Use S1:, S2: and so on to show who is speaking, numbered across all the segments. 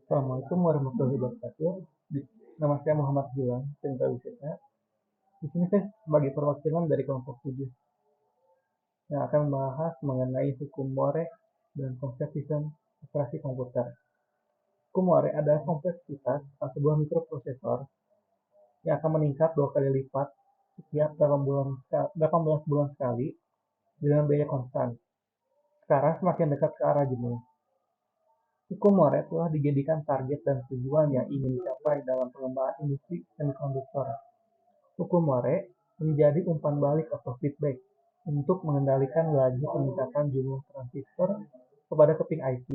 S1: Assalamualaikum warahmatullahi wabarakatuh. Nama saya Muhammad Gilang, Cendra Wisata. Di sini saya sebagai perwakilan dari kelompok 7 yang akan membahas mengenai hukum Moore dan konsep sistem operasi komputer. Hukum Moore adalah kompleksitas sebuah mikroprosesor yang akan meningkat 2 kali lipat setiap 18 bulan sekali dengan biaya konstan. Sekarang semakin dekat ke arah jenuh. Hukum Moore telah dijadikan target dan tujuan yang ingin dicapai dalam pengembangan industri semikonduktor. Hukum Moore menjadi umpan balik atau feedback untuk mengendalikan laju peningkatan jumlah transistor kepada keping IC.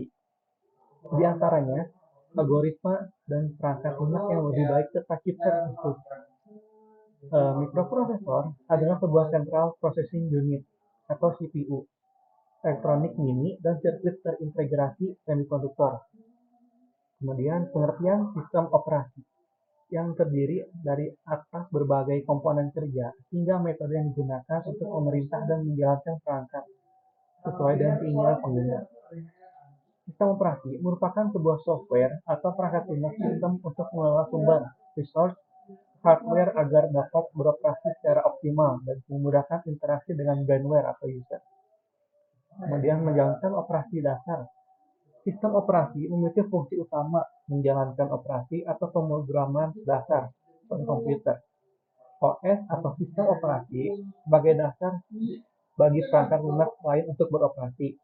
S1: Di antaranya, algoritma dan perangkat lunak yang lebih baik serta chipset khusus. Mikroprosesor adalah sebuah Central Processing Unit atau CPU, elektronik mini dan sirkuit terintegrasi semikonduktor. Kemudian pengertian sistem operasi yang terdiri dari atas berbagai komponen kerja hingga metode yang digunakan untuk memerintah dan menjalankan perangkat sesuai dengan keinginan pengguna. Sistem operasi merupakan sebuah software atau perangkat lunak sistem untuk mengelola sumber, resource, hardware agar dapat beroperasi secara optimal dan memudahkan interaksi dengan brandware atau user. Kemudian menjalankan operasi dasar. Sistem operasi memiliki fungsi utama menjalankan operasi atau pemrograman dasar pada komputer. OS atau sistem operasi sebagai dasar bagi perangkat lunak lain untuk beroperasi.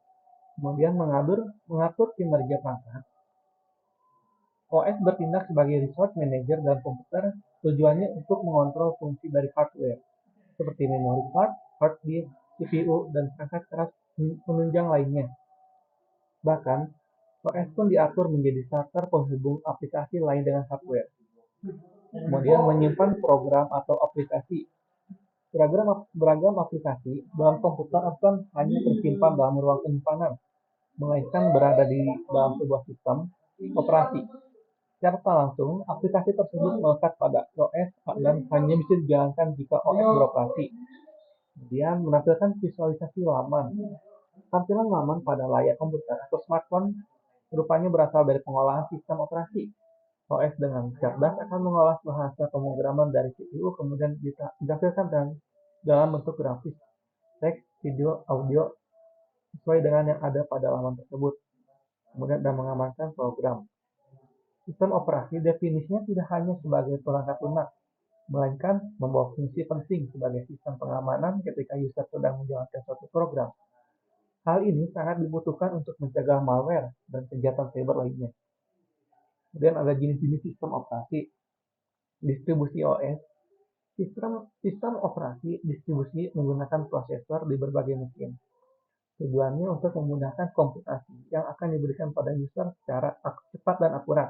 S1: Kemudian mengatur kinerja perangkat. OS bertindak sebagai resource manager dalam komputer, tujuannya untuk mengontrol fungsi dari hardware, seperti memory card, hard disk, CPU, dan perangkat keras penunjang lainnya. Bahkan, OS pun diatur menjadi starter penghubung aplikasi lain dengan hardware. Kemudian menyimpan program atau aplikasi. Beragam aplikasi dalam komputer akan hanya tersimpan dalam ruang penyimpanan, melainkan berada di dalam sebuah sistem operasi. Secara tak langsung, aplikasi tersebut melekat pada OS dan hanya bisa dijalankan jika OS beroperasi. Kemudian menampilkan visualisasi laman. Tampilan laman pada layar komputer atau smartphone rupanya berasal dari pengolahan sistem operasi. OS dengan cerdas akan mengolah bahasa pemrograman dari CPU kemudian ditampilkan dalam bentuk grafis, teks, video, audio sesuai dengan yang ada pada laman tersebut. Kemudian dan mengamankan program. Sistem operasi definisinya tidak hanya sebagai perangkat lunak, melainkan membawa fungsi penting sebagai sistem pengamanan ketika user sedang menjalankan suatu program. Hal ini sangat dibutuhkan untuk mencegah malware dan kejahatan cyber lainnya. Kemudian ada jenis-jenis sistem operasi. Distribusi OS. Sistem operasi distribusi menggunakan prosesor di berbagai mesin. Tujuannya untuk memudahkan komputasi yang akan diberikan pada user secara cepat dan akurat.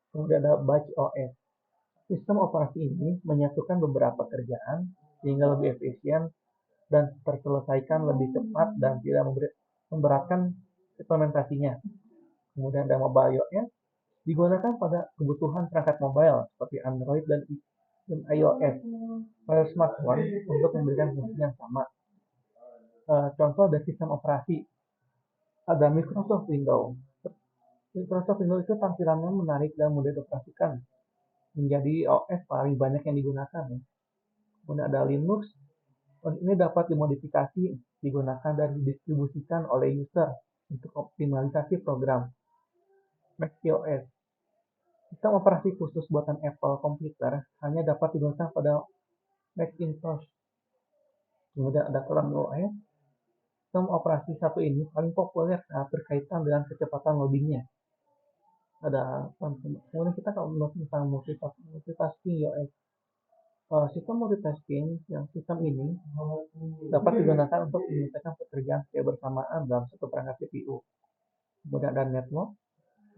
S1: Kemudian ada batch OS. Sistem operasi ini menyatukan beberapa kerjaan sehingga lebih efisien dan terselesaikan lebih cepat dan tidak memberatkan implementasinya. Kemudian ada mobile OS, digunakan pada kebutuhan perangkat mobile seperti Android dan iOS pada smartphone untuk memberikan fungsi yang sama. Contoh dari sistem operasi ada Microsoft Windows. Microsoft Windows itu tampilannya menarik dan mudah dioperasikan, menjadi OS paling banyak yang digunakan. Kemudian ada Linux. Ini dapat dimodifikasi, digunakan dan didistribusikan oleh user untuk optimalisasi program. macOS. Sistem operasi khusus buatan Apple komputer hanya dapat digunakan pada Macintosh. Kemudian ada Chrome OS. Sistem operasi satu ini paling populer saat berkaitan dengan kecepatan loadingnya. Kemudian kita kalau tentang multitasking OS. Sistem multitasking yang sistem ini dapat digunakan untuk menyelesaikan pekerjaan secara bersamaan dalam satu perangkat CPU. Kemudian ada network.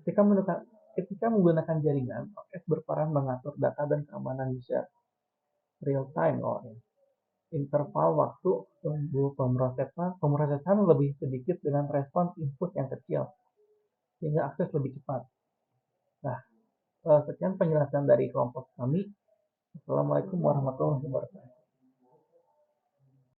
S1: Ketika menggunakan jaringan, OS berperan mengatur data dan keamanan user. Real time OS. Interval waktu tunggu pemrosesan lebih sedikit dengan respon input yang kecil, sehingga akses lebih cepat. Nah, sekian penjelasan dari kelompok kami. Assalamualaikum warahmatullahi wabarakatuh.